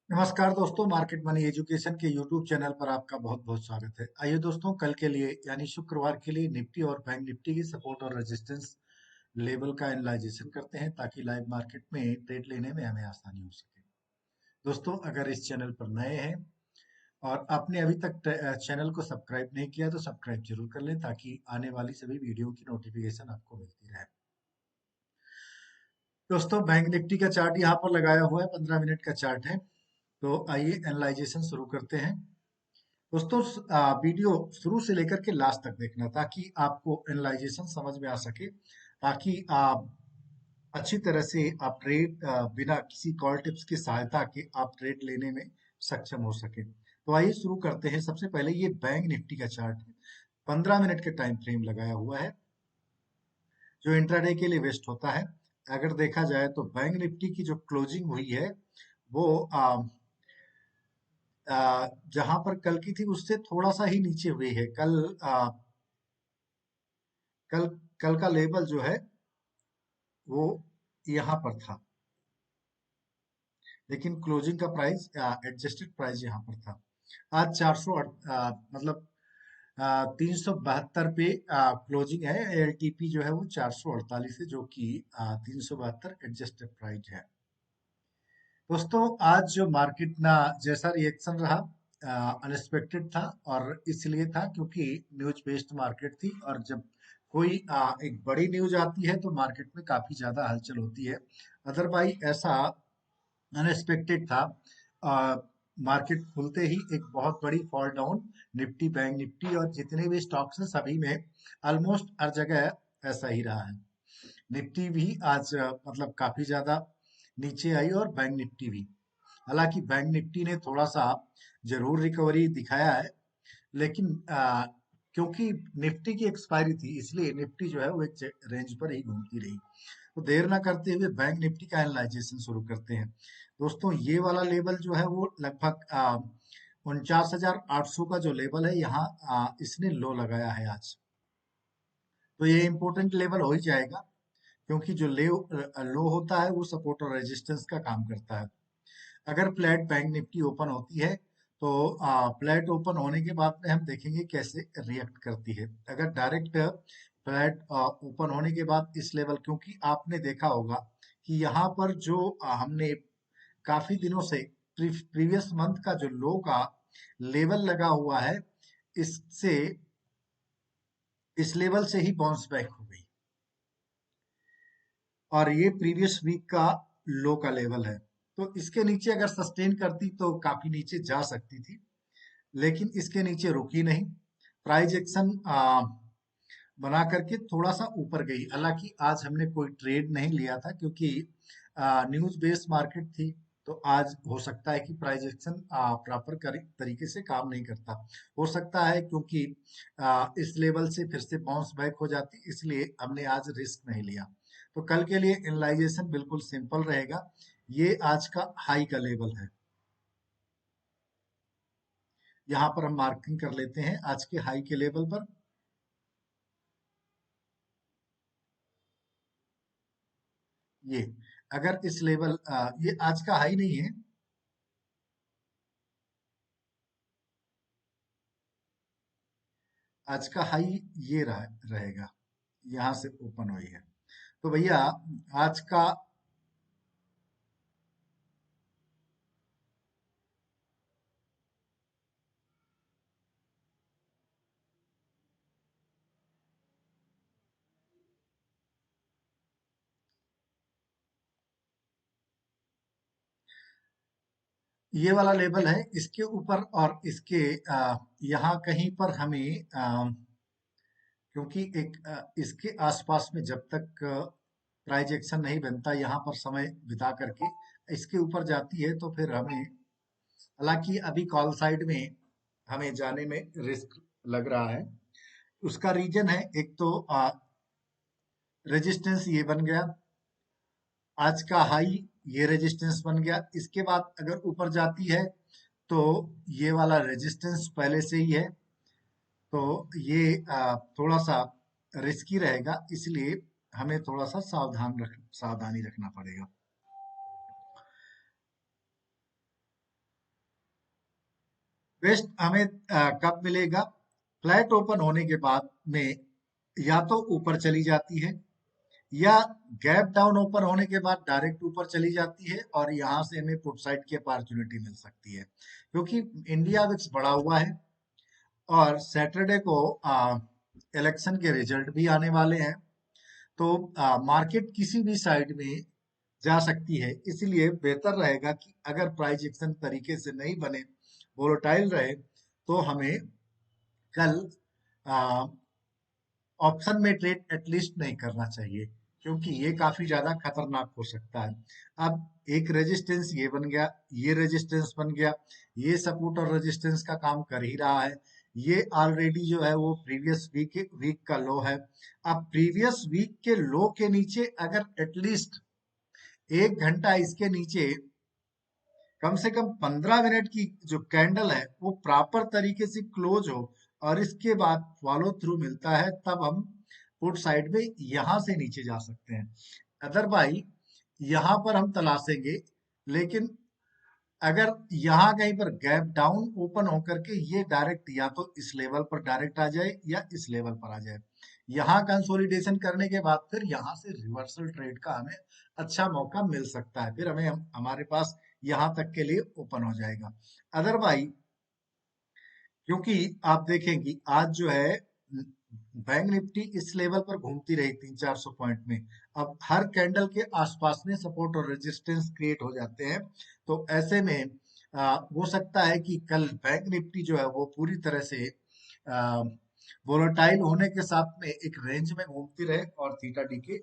नमस्कार दोस्तों, market money education के यूट्यूब चैनल पर आपका बहुत बहुत स्वागत है। आइए दोस्तों, कल के लिए यानी शुक्रवार के लिए निफ्टी और बैंक निफ्टी की सपोर्ट और रेजिस्टेंस लेवल का एनालाइजेशन करते हैं ताकि लाइव मार्केट में ट्रेड लेने में हमें आसानी हो सके। दोस्तों, अगर इस चैनल पर नए हैं और आपने अभी तक चैनल को सब्सक्राइब नहीं किया तो सब्सक्राइब जरूर कर लें ताकि आने वाली सभी वीडियो की नोटिफिकेशन आपको मिलती रहे। दोस्तों, बैंक निफ्टी का चार्ट यहाँ पर लगाया हुआ है, 15 मिनट का चार्ट है। तो आइए एनालाइजेशन शुरू करते हैं। दोस्तों, वीडियो शुरू से लेकर के लास्ट तक देखना ताकि आपको एनालाइजेशन समझ में आ सके, ताकि आप अच्छी तरह से आप ट्रेड बिना किसी कॉल टिप्स की सहायता के आप ट्रेड लेने में सक्षम हो सके। तो आइए शुरू करते हैं। सबसे पहले ये बैंक निफ्टी का चार्ट है, 15 मिनट के टाइम फ्रेम लगाया हुआ है जो इंट्राडे के लिए वेस्ट होता है। अगर देखा जाए तो बैंक निफ्टी की जो क्लोजिंग हुई है वो जहां पर कल की थी उससे थोड़ा सा ही नीचे हुई है। कल कल का लेवल जो है वो यहाँ पर था, लेकिन क्लोजिंग का प्राइस एडजस्टेड प्राइस यहाँ पर था। आज 400 मतलब 372 पे क्लोजिंग है। एलटीपी जो है वो 448 है, जो कि 372 एडजस्टेड प्राइस है। दोस्तों, आज जो मार्केट ना जैसा रिएक्शन रहा, अनएक्सपेक्टेड था, और इसलिए था क्योंकि न्यूज बेस्ड मार्केट थी, और जब कोई एक बड़ी न्यूज आती है तो मार्केट में काफी ज्यादा हलचल होती है। अदरवाइज ऐसा अनएक्सपेक्टेड था। मार्केट खुलते ही एक बहुत बड़ी fall down, Nifty bank Nifty और जितने भी स्टॉक्स हैं सभी में ऑलमोस्ट हर जगह ऐसा ही रहा है। निफ्टी भी आज मतलब काफी ज्यादा नीचे आई, और बैंक निफ्टी भी। हालांकि बैंक निफ्टी ने थोड़ा सा जरूर रिकवरी दिखाया है, लेकिन क्योंकि निफ्टी की एक्सपायरी थी इसलिए निफ्टी जो है वो एक रेंज पर ही घूमती रही। तो देर ना करते हुए बैंक निफ्टी का एनालाइजेशन शुरू करते हैं। दोस्तों, ये वाला लेवल जो है वो लगभग 49,800 का जो लेवल है, यहाँ इसने लो लगाया है आज। तो ये इंपॉर्टेंट लेवल हो ही जाएगा, क्योंकि जो लो होता है वो सपोर्ट और रेजिस्टेंस का काम करता है। अगर फ्लैट बैंक निफ्टी ओपन होती है तो फ्लैट ओपन होने के बाद में हम देखेंगे कैसे रिएक्ट करती है। अगर डायरेक्ट फ्लैट ओपन होने के बाद इस लेवल, क्योंकि आपने देखा होगा कि यहाँ पर जो हमने काफी दिनों से प्रीवियस मंथ का जो लो का लेवल लगा हुआ है, इससे इस लेवल से ही बाउंस बैक हो गई, और ये प्रीवियस वीक का लो का लेवल है। तो इसके नीचे अगर सस्टेन करती तो काफी नीचे जा सकती थी, लेकिन इसके नीचे रुकी नहीं। प्राइस एक्शन बना करके थोड़ा सा ऊपर गई। हालांकि आज हमने कोई ट्रेड नहीं लिया था क्योंकि न्यूज बेस्ड मार्केट थी। तो आज हो सकता है कि प्राइस एक्शन प्रॉपर तरीके से काम नहीं करता। हो सकता है क्योंकि इस लेवल से फिर से बाउंस बैक हो जाती, इसलिए हमने आज रिस्क नहीं लिया। तो कल के लिए एनालाइजेशन बिल्कुल सिंपल रहेगा। ये आज का हाई का लेवल है, यहाँ पर हम मार्किंग कर लेते हैं आज के हाई के लेवल पर। ये अगर इस लेवल ये आज का हाई नहीं है, आज का हाई ये रहेगा, यहाँ से ओपन हुई है। तो भैया, आज का ये वाला लेवल है, इसके ऊपर और इसके यहाँ कहीं पर हमें क्योंकि इसके आसपास में जब तक प्राइज एक्शन नहीं बनता, यहाँ पर समय बिता करके इसके ऊपर जाती है तो फिर हमें, हालांकि अभी कॉल साइड में हमें जाने में रिस्क लग रहा है। उसका रीजन है, एक तो रेजिस्टेंस ये बन गया, आज का हाई ये रेजिस्टेंस बन गया। इसके बाद अगर ऊपर जाती है तो ये वाला रेजिस्टेंस पहले से ही है, तो ये थोड़ा सा रिस्की रहेगा, इसलिए हमें थोड़ा सा सावधानी रखना पड़ेगा। बेस्ट हमें कब मिलेगा? फ्लैट ओपन होने के बाद में या तो ऊपर चली जाती है, या गैप डाउन ओपन होने के बाद डायरेक्ट ऊपर चली जाती है, और यहां से हमें पुट साइड की अपॉर्चुनिटी मिल सकती है, क्योंकि इंडिया विक्स बढ़ा हुआ है और सैटरडे को इलेक्शन के रिजल्ट भी आने वाले हैं। तो मार्केट किसी भी साइड में जा सकती है, इसलिए बेहतर रहेगा कि अगर प्राइस एक्शन तरीके से नहीं बने, वोलेटाइल रहे, तो हमें कल ऑप्शन में ट्रेड एटलीस्ट नहीं करना चाहिए, क्योंकि ये काफी ज्यादा खतरनाक हो सकता है। अब एक रेजिस्टेंस ये बन गया, ये रेजिस्टेंस बन गया, ये सपोर्ट और रेजिस्टेंस का काम कर ही रहा है। ये ऑलरेडी जो है वो प्रीवियस वीक का लो है। अब प्रीवियस वीक के लो के नीचे अगर एटलीस्ट 1 घंटा इसके नीचे कम से कम 15 मिनट की जो कैंडल है वो प्रॉपर तरीके से क्लोज हो, और इसके बाद फॉलो थ्रू मिलता है, तब हम पुट साइड में यहां से नीचे जा सकते हैं। अदरवाइज यहां पर हम तलाशेंगे, लेकिन अगर यहाँ कहीं पर गैप डाउन ओपन होकर के ये डायरेक्ट या तो इस लेवल पर डायरेक्ट आ जाए या इस लेवल पर आ जाए, यहाँ कंसोलिडेशन करने के बाद फिर यहाँ से रिवर्सल ट्रेड का हमें अच्छा मौका मिल सकता है, फिर हमारे पास यहाँ तक के लिए ओपन हो जाएगा। अदरवाइज, क्योंकि आप देखें कि आज जो है बैंक निफ्टी इस लेवल पर घूमती रही 300-400 पॉइंट में, अब हर कैंडल के आसपास में सपोर्ट और रेजिस्टेंस क्रिएट हो जाते हैं। तो ऐसे में हो सकता है कि कल बैंक निफ्टी जो है वो पूरी तरह से वोलेटाइल होने के साथ में एक रेंज में घूमती रहे और थीटा डी के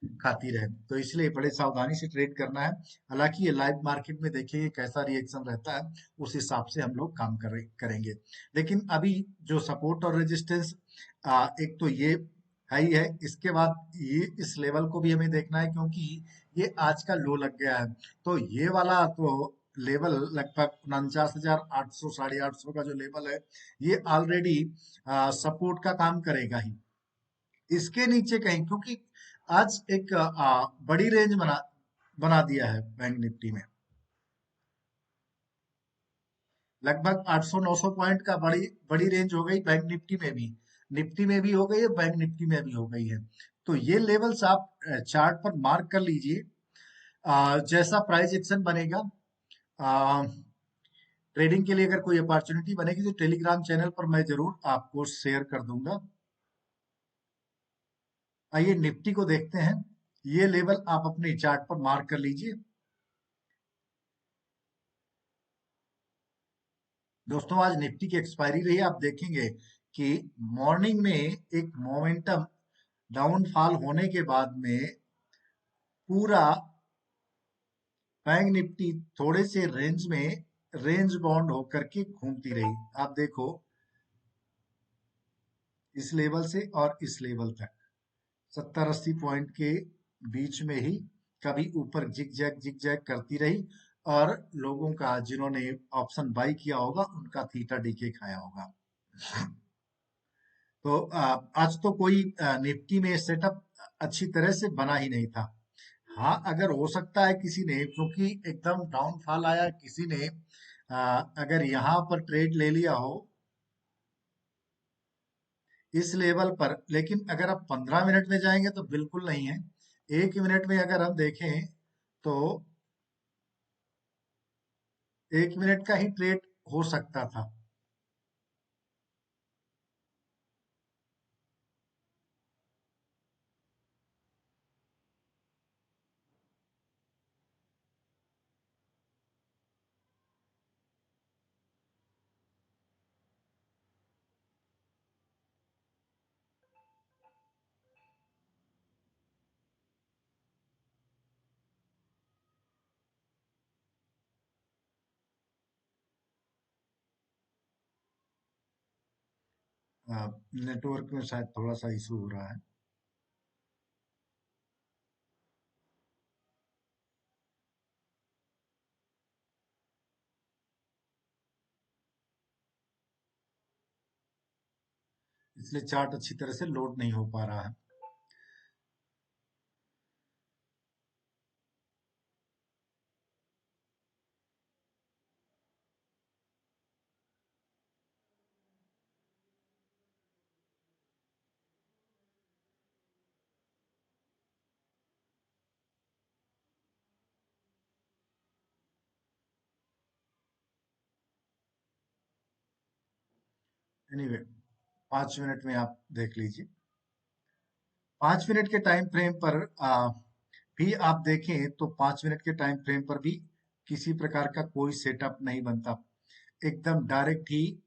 खाती रहे, तो इसलिए बड़े सावधानी से ट्रेड करना है। हालांकि ये लाइव मार्केट में देखेंगे कैसा रिएक्शन रहता है, उस हिसाब से हम लोग काम करेंगे। लेकिन अभी जो सपोर्ट और रेजिस्टेंस, एक तो ये है ही है, इसके बाद ये इस लेवल को भी हमें देखना है, क्योंकि ये आज का लो लग गया है। तो ये वाला तो लेवल लगभग 49,800 850 का जो लेवल है, ये ऑलरेडी सपोर्ट का काम करेगा ही। इसके नीचे कहीं, क्योंकि आज एक बड़ी रेंज बना बना दिया है बैंक निफ्टी में, लगभग 800-900 पॉइंट का बड़ी बड़ी रेंज हो गई बैंक निफ्टी में भी, निफ्टी में भी हो गई है, बैंक निफ्टी में भी हो गई है। तो ये लेवल्स आप चार्ट पर मार्क कर लीजिए। जैसा प्राइस एक्शन बनेगा, ट्रेडिंग के लिए अगर कोई अपॉर्चुनिटी बनेगी, तो टेलीग्राम चैनल पर मैं जरूर आपको शेयर कर दूंगा। आइए निफ्टी को देखते हैं। ये लेवल आप अपने चार्ट पर मार्क कर लीजिए। दोस्तों, आज निफ्टी की एक्सपायरी रही है, आप देखेंगे कि मॉर्निंग में एक मोमेंटम डाउनफॉल होने के बाद में पूरा बैंक निफ्टी थोड़े से रेंज में रेंज बाउंड होकर के घूमती रही। आप देखो, इस लेवल से और इस लेवल तक 70-80 पॉइंट के बीच में ही कभी ऊपर जिग जैग करती रही, और लोगों का, जिन्होंने ऑप्शन बाई किया होगा, उनका थीटा डीके खाया होगा। तो आज तो कोई निफ्टी में सेटअप अच्छी तरह से बना ही नहीं था। हाँ, अगर हो सकता है किसी ने, क्योंकि एकदम डाउनफॉल आया, किसी ने अगर यहाँ पर ट्रेड ले लिया हो इस लेवल पर, लेकिन अगर आप 15 मिनट में जाएंगे तो बिल्कुल नहीं है। 1 मिनट में अगर हम देखें, तो 1 मिनट का ही ट्रेड हो सकता था। नेटवर्क में शायद थोड़ा सा इशू हो रहा है। इसलिए चार्ट अच्छी तरह से लोड नहीं हो पा रहा है। एनीवे 5 मिनट में आप देख लीजिए। 5 मिनट के टाइम फ्रेम पर भी आप देखें तो 5 मिनट के टाइम फ्रेम पर भी किसी प्रकार का कोई सेटअप नहीं बनता, एकदम डायरेक्ट ही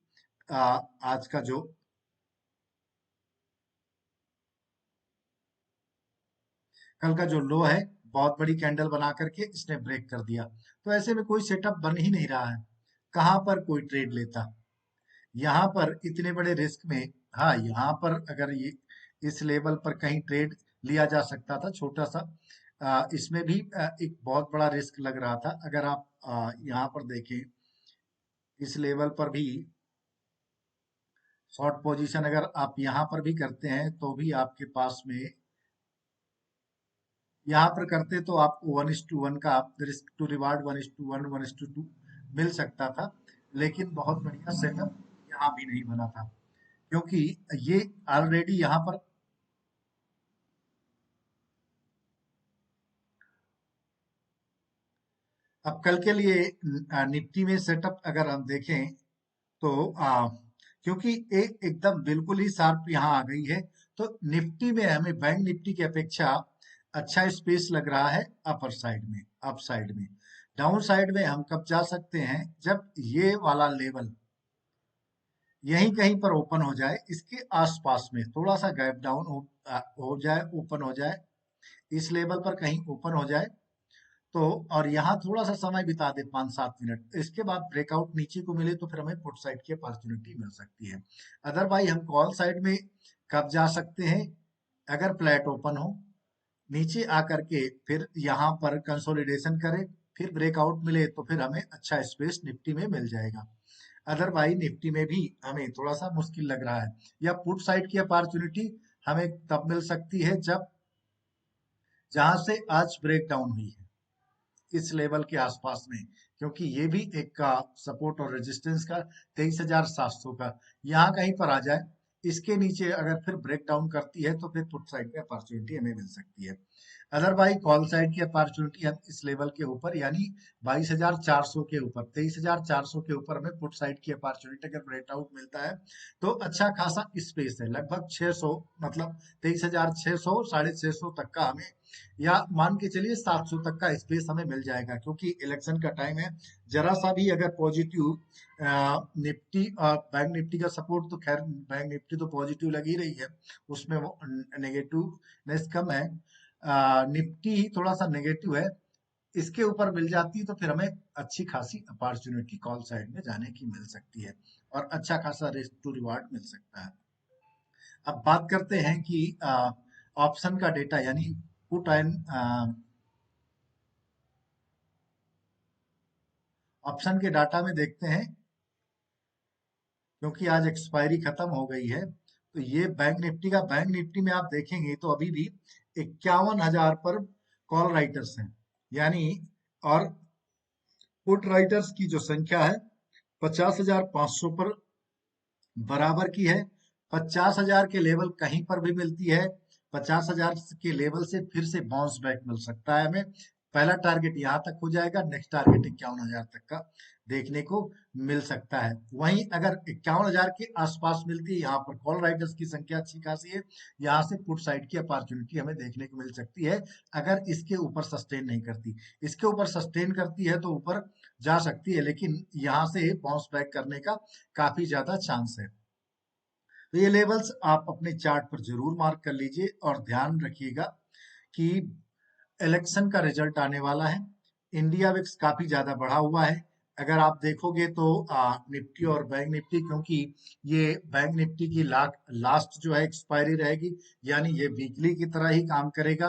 आज का जो कल का जो लो है, बहुत बड़ी कैंडल बना करके इसने ब्रेक कर दिया। तो ऐसे में कोई सेटअप बन ही नहीं रहा है, कहाँ पर कोई ट्रेड लेता। यहाँ पर इतने बड़े रिस्क में, हाँ यहाँ पर अगर ये इस लेवल पर कहीं ट्रेड लिया जा सकता था छोटा सा, इसमें भी एक बहुत बड़ा रिस्क लग रहा था। अगर आप यहाँ पर देखें, इस लेवल पर भी शॉर्ट पोजीशन अगर आप यहाँ पर भी करते हैं तो भी आपके पास में, यहाँ पर करते तो आपको 1:1 का रिस्क टू रिवार्ड 1:1 1:2 मिल सकता था। लेकिन बहुत बढ़िया सेटअप यहाँ भी नहीं बना था, क्योंकि ये ऑलरेडी यहाँ पर, अब कल के लिए निफ्टी में सेटअप अगर हम देखें तो क्योंकि एक एकदम बिल्कुल ही शार्प यहाँ आ गई है, तो निफ्टी में हमें बैंक निफ्टी की अपेक्षा अच्छा स्पेस लग रहा है अपर साइड में, अप साइड में। डाउन साइड में हम कब जा सकते हैं, जब ये वाला लेवल यहीं कहीं पर ओपन हो जाए, इसके आसपास में थोड़ा सा गैप डाउन हो जाए, ओपन हो जाए, इस लेवल पर कहीं ओपन हो जाए तो, और यहाँ थोड़ा सा समय बिता दे 5-7 मिनट, इसके बाद ब्रेकआउट नीचे को मिले तो फिर हमें पुट साइड की अपॉर्चुनिटी मिल सकती है। अदरवाइज हम कॉल साइड में कब जा सकते हैं, अगर फ्लैट ओपन हो, नीचे आकर के फिर यहाँ पर कंसोलिडेशन करे, फिर ब्रेकआउट मिले तो फिर हमें अच्छा स्पेस निफ्टी में मिल जाएगा। अदरवाइज निफ्टी में भी हमें थोड़ा सा मुश्किल लग रहा है, या पुट साइड की अपॉर्चुनिटी हमें तब मिल सकती है जब, जहां से आज ब्रेकडाउन हुई है इस लेवल के आसपास में, क्योंकि ये भी एक का सपोर्ट और रेजिस्टेंस का 23,700 का यहाँ कहीं पर आ जाए, इसके नीचे अगर फिर ब्रेक डाउन करती है तो फिर पुट साइड पे अपॉर्चुनिटी हमें मिल सकती है। अदरवाइज कॉल साइड की अपॉर्चुनिटी हम इस लेवल के ऊपर, यानी 22,400 के ऊपर, 23,400 के ऊपर हमें पुट साइड की अपॉर्चुनिटी अगर ब्रेकआउट मिलता है तो अच्छा खासा स्पेस है, लगभग 600, मतलब 23,600 650 तक का हमें, या मान के चलिए 700 तक का स्पेस हमें मिल जाएगा, क्योंकि इलेक्शन का टाइम है। जरा सा भी अगर पॉजिटिव निफ्टी और बैंक निफ्टी का सपोर्ट, तो खैर बैंक निफ्टी तो पॉजिटिव लग ही रही है, उसमें वो नेगेटिवनेस कम है। निफ्टी ही थोड़ा सा नेगेटिव है, इसके ऊपर मिल जाती है तो फिर हमें अच्छी खासी अपॉर्चुनिटी कॉल साइड में जाने की मिल सकती है, और अच्छा खासा रिस्क टू रिवार्ड मिल सकता है। अब बात करते हैं कि ऑप्शन का डेटा, यानी पुट एंड ऑप्शन के डाटा में देखते हैं, क्योंकि आज एक्सपायरी खत्म हो गई है। तो ये बैंक निफ्टी का, बैंक निफ्टी में आप देखेंगे तो अभी भी 51,000 पर कॉल राइटर्स हैं, यानी, और पुट राइटर्स की जो संख्या है 50,500 पर बराबर की है। 50,000 के लेवल कहीं पर भी मिलती है, 50,000 के लेवल से फिर से बाउंस बैक मिल सकता है हमें। पहला टारगेट यहाँ तक हो जाएगा, नेक्स्ट टारगेट 51,000 तक का देखने को मिल सकता है। वहीं अगर 51,000 के आसपास मिलती है, यहाँ पर कॉल राइटर्स की संख्या अच्छी खासी है, यहाँ से पुट साइड की अपॉर्चुनिटी हमें देखने को मिल सकती है। अगर इसके ऊपर सस्टेन नहीं करती, इसके ऊपर सस्टेन करती है तो ऊपर जा सकती है, लेकिन यहाँ से बाउंस बैक करने का काफी ज्यादा चांस है। तो ये लेवल्स आप अपने चार्ट पर जरूर मार्क कर लीजिए, और ध्यान रखिएगा कि इलेक्शन का रिजल्ट आने वाला है। इंडिया विक्स काफी ज्यादा बढ़ा हुआ है। अगर आप देखोगे तो निफ्टी और बैंक निफ्टी, क्योंकि ये बैंक निफ्टी की लास्ट जो है एक्सपायरी रहेगी, यानी ये वीकली की तरह ही काम करेगा,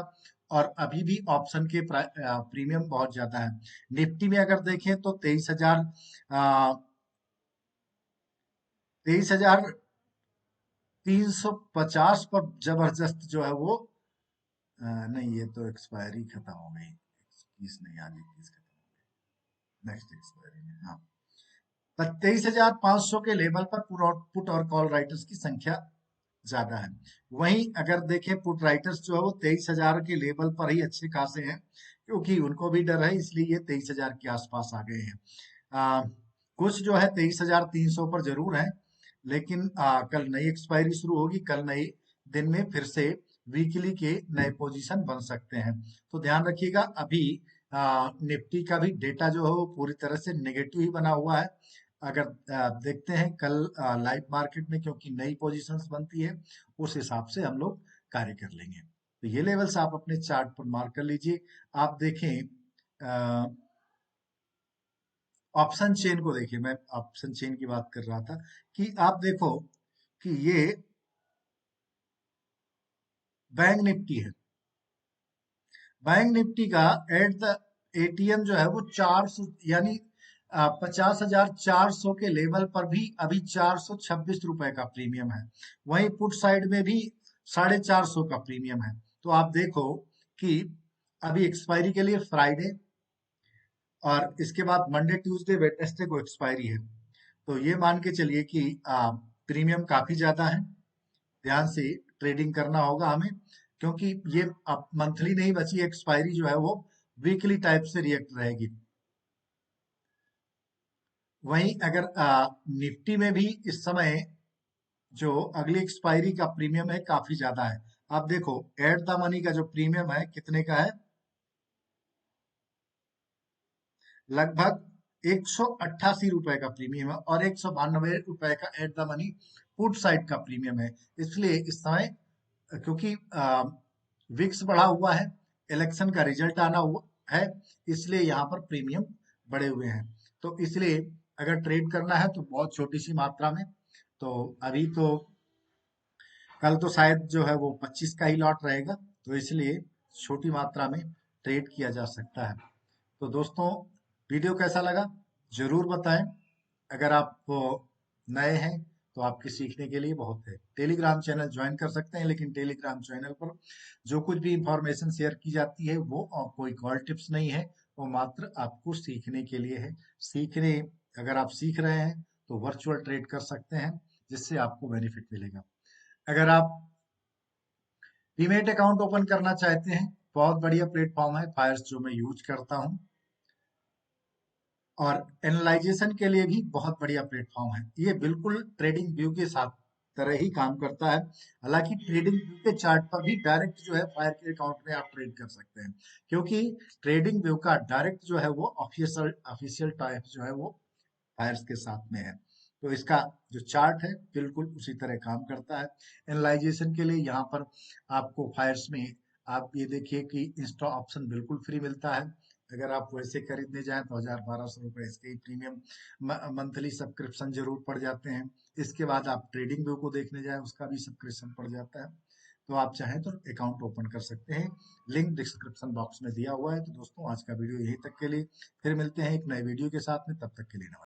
और अभी भी ऑप्शन के प्रीमियम बहुत ज्यादा है। निफ्टी में अगर देखें तो 23,350 पर जबरदस्त जो है वो, नहीं ये तो एक्सपायरी खत्म हो गई, 21 नहीं, आज 21 खत्म हो गई, नेक्स्ट एक्सपायरी में, हाँ। पर 23,500 के लेवल पर पुट और कॉल राइटर्स की संख्या ज्यादा है। वहीं अगर देखें पुट राइटर्स जो है वो 23,000 के लेवल पर ही अच्छे खासे हैं, क्योंकि उनको भी डर है, इसलिए ये 23,000 के आसपास आ गए हैं। कुछ जो है 23,300 पर जरूर है, लेकिन कल नई एक्सपायरी शुरू होगी, कल नई दिन में फिर से वीकली के नए पोजीशन बन सकते हैं। तो ध्यान रखिएगा, अभी निफ्टी का भी डेटा जो है वो पूरी तरह से नेगेटिव ही बना हुआ है। अगर देखते हैं कल लाइव मार्केट में, क्योंकि नई पोजीशंस बनती है, उस हिसाब से हम लोग कार्य कर लेंगे। तो ये लेवल्स आप अपने चार्ट पर मार्क कर लीजिए। आप देखें ऑप्शन चेन को, देखिए मैं ऑप्शन चेन की बात कर रहा था कि आप देखो कि ये बैंक निफ्टी है। बैंक निफ्टी का एट द एटीएम जो है वो 400, यानी 50,400 के लेवल पर भी अभी 426 रुपए का प्रीमियम है। वहीं पुट साइड में भी 450 का प्रीमियम है। तो आप देखो कि अभी एक्सपायरी के लिए फ्राइडे और इसके बाद मंडे ट्यूसडे वेडनेसडे को एक्सपायरी है। तो ये मान के चलिए कि प्रीमियम काफी ज्यादा है। ध्यान से ट्रेडिंग करना होगा हमें, क्योंकि ये अब मंथली नहीं बची, एक्सपायरी जो है वो वीकली टाइप से रिएक्ट रहेगी। वहीं अगर निफ्टी में भी इस समय जो अगली एक्सपायरी का प्रीमियम है काफी ज्यादा है। आप देखो एट द मनी का जो प्रीमियम है कितने का है, लगभग 188 रुपए का प्रीमियम है, और 192 रुपए का at the money put side का प्रीमियम है। इसलिए इस समय क्योंकि विक्स बढ़ा हुआ है, इलेक्शन का रिजल्ट आना हुआ है, इसलिए यहाँ पर प्रीमियम बढ़े हुए हैं। तो इसलिए अगर ट्रेड करना है तो बहुत छोटी सी मात्रा में, तो अभी तो कल तो शायद जो है वो 25 का ही लॉट रहेगा, तो इसलिए छोटी मात्रा में ट्रेड किया जा सकता है। तो दोस्तों, वीडियो कैसा लगा जरूर बताएं। अगर आप नए हैं तो आपके सीखने के लिए बहुत है। टेलीग्राम चैनल ज्वाइन कर सकते हैं, लेकिन टेलीग्राम चैनल पर जो कुछ भी इंफॉर्मेशन शेयर की जाती है वो कोई कॉल टिप्स नहीं है, वो मात्र आपको सीखने के लिए है। सीखने अगर आप सीख रहे हैं तो वर्चुअल ट्रेड कर सकते हैं, जिससे आपको बेनिफिट मिलेगा। अगर आप डीमैट अकाउंट ओपन करना चाहते हैं, बहुत बढ़िया प्लेटफॉर्म है फायर्स, जो मैं यूज करता हूँ, और एनालाइजेशन के लिए भी बहुत बढ़िया प्लेटफॉर्म है। ये बिल्कुल ट्रेडिंग व्यू के साथ तरह ही काम करता है। हालांकि ट्रेडिंग व्यू के चार्ट पर भी डायरेक्ट जो है फायर के अकाउंट में आप ट्रेड कर सकते हैं, क्योंकि ट्रेडिंग व्यू का डायरेक्ट जो है वो ऑफिशियल ऑफिशियल टाइप जो है वो फायर्स के साथ में है। तो इसका जो चार्ट है बिल्कुल उसी तरह काम करता है। एनालाइजेशन के लिए यहाँ पर आपको फायर्स में आप ये देखिए कि इंस्टा ऑप्शन बिल्कुल फ्री मिलता है। अगर आप वैसे खरीदने जाएं तो 1,000-1,200 रुपए इसके ही प्रीमियम मंथली सब्सक्रिप्शन जरूर पड़ जाते हैं। इसके बाद आप ट्रेडिंग व्यू को देखने जाएं, उसका भी सब्सक्रिप्शन पड़ जाता है। तो आप चाहें तो अकाउंट ओपन कर सकते हैं, लिंक डिस्क्रिप्शन बॉक्स में दिया हुआ है। तो दोस्तों, आज का वीडियो यहीं तक के लिए, फिर मिलते हैं एक नए वीडियो के साथ में, तब तक के लिए नमस्कार।